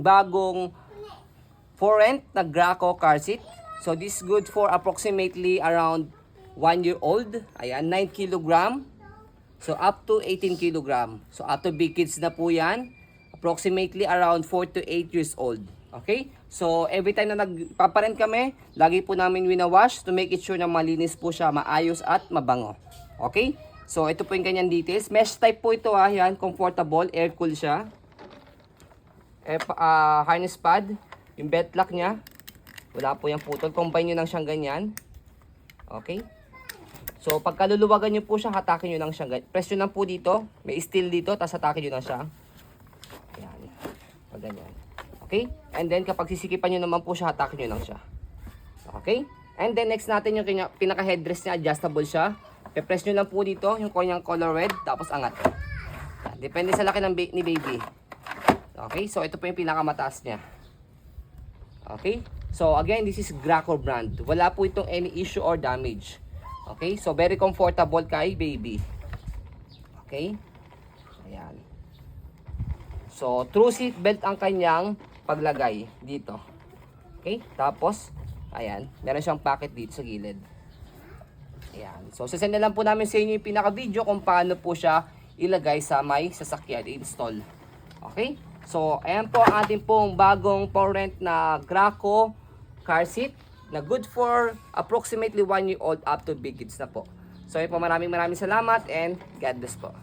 bagong for rent na Graco car seat. So this is good for approximately around 1 year old. Ayan, 9 kilogram. So up to 18 kilogram. So up to big kids na po yan. Approximately around 4 to 8 years old. Okay? So every time na nagpaparent kami, lagi po namin winawash to make it sure na malinis po siya, maayos at mabango. Okay? So ito po yung kanyang details. Mesh type po ito ha. Yan, comfortable, air cool siya. Harness pad. Yung belt lock niya. Wala po yung putol. Combine nyo lang siyang ganyan. Okay? So, pagka luluwagan nyo po siya, hatakin nyo lang siyang ganyan. Press nyo lang po dito. May steel dito. Tapos hatakin nyo lang siya. Ayan. Pag ganyan. Okay? And then, kapag sisikipan nyo naman po siya, hatakin nyo lang siya. Okay? And then, next natin yung pinaka-headrest niya. Adjustable siya. Press nyo lang po dito. Yung kanyang color red. Tapos angat. Ayan. Depende sa laki ni baby. Okay? So, ito po yung pinakamataas niya. Okay? So again, this is Graco brand. Wala po itong any issue or damage. Okay? So very comfortable kay baby. Okay? Ayan. So true seat belt ang kanyang paglagay dito. Okay? Tapos, ayan, meron siyang pocket dito sa gilid. Ayan. So sasend na lang po namin sa inyo yung pinaka-video kung paano po siya ilagay sa may sasakyan, install. Okay? So ayan po ang ating pong bagong for rent na Graco car seat na good for approximately 1 year old up to big kids na po. So, maraming salamat and God bless po.